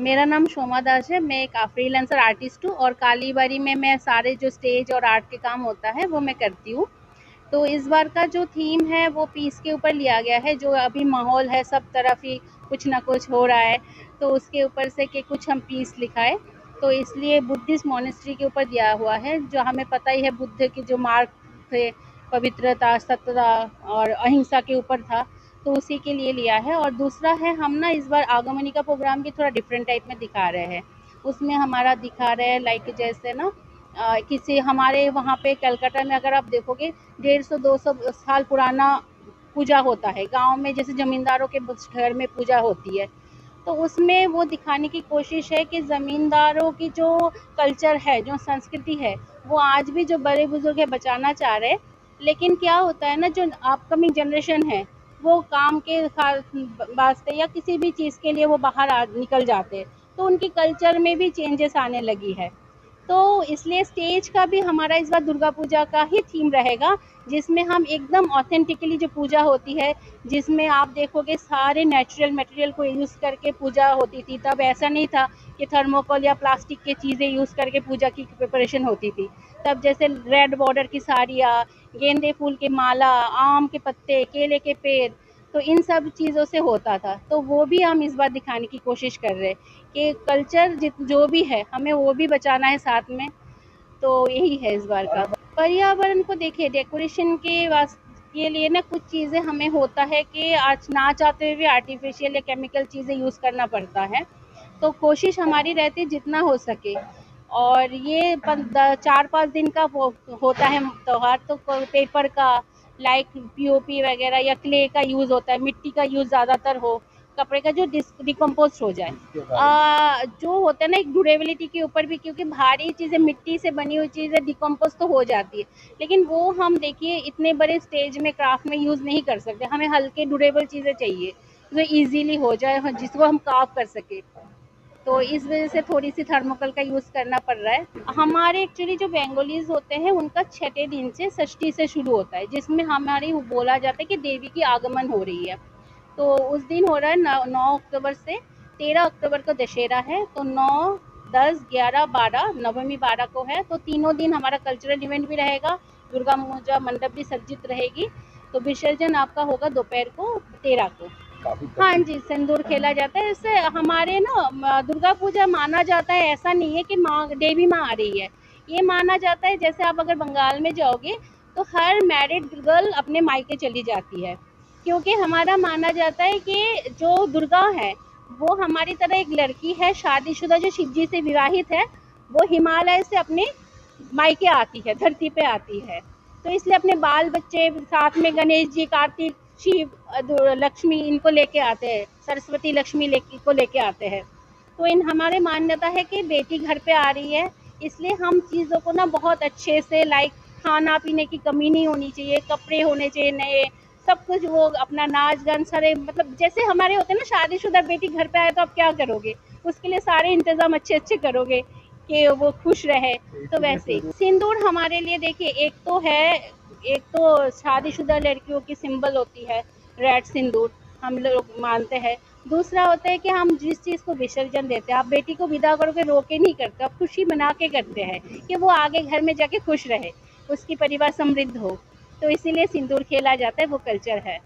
मेरा नाम शोमा दास है। मैं एक फ्रीलांसर आर्टिस्ट हूँ और कालीबाड़ी में मैं सारे जो स्टेज और आर्ट के काम होता है वो मैं करती हूँ। तो इस बार का जो थीम है वो पीस के ऊपर लिया गया है। जो अभी माहौल है सब तरफ ही कुछ ना कुछ हो रहा है, तो उसके ऊपर से कि कुछ हम पीस लिखाए, तो इसलिए बुद्धिस्ट मोनेस्ट्री के ऊपर दिया हुआ है। जो हमें पता ही है बुद्ध के जो मार्ग थे, पवित्रता, सत्यता और अहिंसा के ऊपर था, तो उसी के लिए लिया है। और दूसरा है, हम ना इस बार आगमनी का प्रोग्राम भी थोड़ा डिफरेंट टाइप में दिखा रहे हैं। उसमें हमारा दिखा रहे हैं लाइक जैसे ना किसी हमारे वहाँ पे कलकत्ता में अगर आप देखोगे 150-200 साल पुराना पूजा होता है गांव में, जैसे जमींदारों के घर में पूजा होती है। तो उसमें वो दिखाने की कोशिश है कि ज़मींदारों की जो कल्चर है, जो संस्कृति है, वो आज भी जो बड़े बुजुर्ग है बचाना चाह रहे हैं। लेकिन क्या होता है ना, जो अपकमिंग जनरेशन है वो काम के वास्ते या किसी भी चीज़ के लिए वो बाहर निकल जाते हैं, तो उनकी कल्चर में भी चेंजेस आने लगी है। तो इसलिए स्टेज का भी हमारा इस बार दुर्गा पूजा का ही थीम रहेगा, जिसमें हम एकदम ऑथेंटिकली जो पूजा होती है, जिसमें आप देखोगे सारे नेचुरल मटेरियल को यूज़ करके पूजा होती थी। तब ऐसा नहीं था कि थर्मोकोल या प्लास्टिक की चीज़ें यूज़ करके पूजा की प्रिपरेशन होती थी। तब जैसे रेड बॉर्डर की साड़ियाँ, गेंदे फूल की माला, आम के पत्ते, केले के पेड़, तो इन सब चीज़ों से होता था। तो वो भी हम इस बार दिखाने की कोशिश कर रहे हैं कि कल्चर जो भी है हमें वो भी बचाना है साथ में। तो यही है इस बार का। पर्यावरण को देखिए, डेकोरेशन के लिए ना कुछ चीज़ें हमें होता है कि आज ना चाहते हुए भी आर्टिफिशियल या केमिकल चीज़ें यूज़ करना पड़ता है। तो कोशिश हमारी रहती है जितना हो सके। और ये 4-5 दिन का वो होता है त्योहार, तो पेपर का लाइक पीओपी वगैरह या क्ले का यूज़ होता है, मिट्टी का यूज़ ज़्यादातर हो, कपड़े का जो डिकम्पोज हो जाए। जो होता है ना एक ड्यूरेबिलिटी के ऊपर भी, क्योंकि भारी चीज़ें, मिट्टी से बनी हुई चीज़ें डिकम्पोज तो हो जाती है, लेकिन वो हम देखिए इतने बड़े स्टेज में क्राफ्ट में यूज़ नहीं कर सकते। हमें हल्के ड्यूरेबल चीज़ें चाहिए जो ईजीली हो जाए, जिसको हम कार्व कर सके। तो इस वजह से थोड़ी सी थर्मोकोल का यूज़ करना पड़ रहा है। हमारे एक्चुअली जो बंगालीज होते हैं उनका छठे दिन से षष्ठी से शुरू होता है, जिसमें हमारी बोला जाता है कि देवी की आगमन हो रही है। तो उस दिन हो रहा है 9 अक्टूबर से 13 अक्टूबर को दशहरा है। तो 9, 10, 11, 12, नवमी 12 को है। तो तीनों दिन हमारा कल्चरल इवेंट भी रहेगा, दुर्गा पूजा मंडप भी सज्जित रहेगी। तो विसर्जन आपका होगा दोपहर को 13 को। हाँ जी, सिंदूर खेला जाता है। इससे हमारे ना दुर्गा पूजा माना जाता है, ऐसा नहीं है कि माँ देवी माँ आ रही है। ये माना जाता है, जैसे आप अगर बंगाल में जाओगे तो हर मैरिड गर्ल अपने मायके चली जाती है, क्योंकि हमारा माना जाता है कि जो दुर्गा है वो हमारी तरह एक लड़की है, शादीशुदा जो शिव जी से विवाहित है, वो हिमालय से अपने मायके आती है, धरती पे आती है। तो इसलिए अपने बाल बच्चे साथ में गणेश जी, कार्तिक, शिव, लक्ष्मी इनको लेके आते हैं, सरस्वती लक्ष्मी को लेके आते हैं। तो इन हमारे मान्यता है कि बेटी घर पे आ रही है, इसलिए हम चीज़ों को ना बहुत अच्छे से लाइक खाना पीने की कमी नहीं होनी चाहिए, कपड़े होने चाहिए नए, सब कुछ वो अपना नाच गान सारे, मतलब जैसे हमारे होते हैं ना, शादीशुदा बेटी घर पे आए तो आप क्या करोगे, उसके लिए सारे इंतजाम अच्छे अच्छे करोगे कि वो खुश रहे। तो वैसे सिंदूर हमारे लिए देखिए, एक तो शादीशुदा लड़कियों की सिंबल होती है रेड सिंदूर, हम लोग मानते हैं। दूसरा होता है कि हम जिस चीज़ को विसर्जन देते हैं, आप बेटी को विदा करोगे रोके नहीं करते, आप खुशी मना के करते हैं कि वो आगे घर में जाके खुश रहे, उसकी परिवार समृद्ध हो। तो इसीलिए सिंदूर खेला जाता है, वो कल्चर है।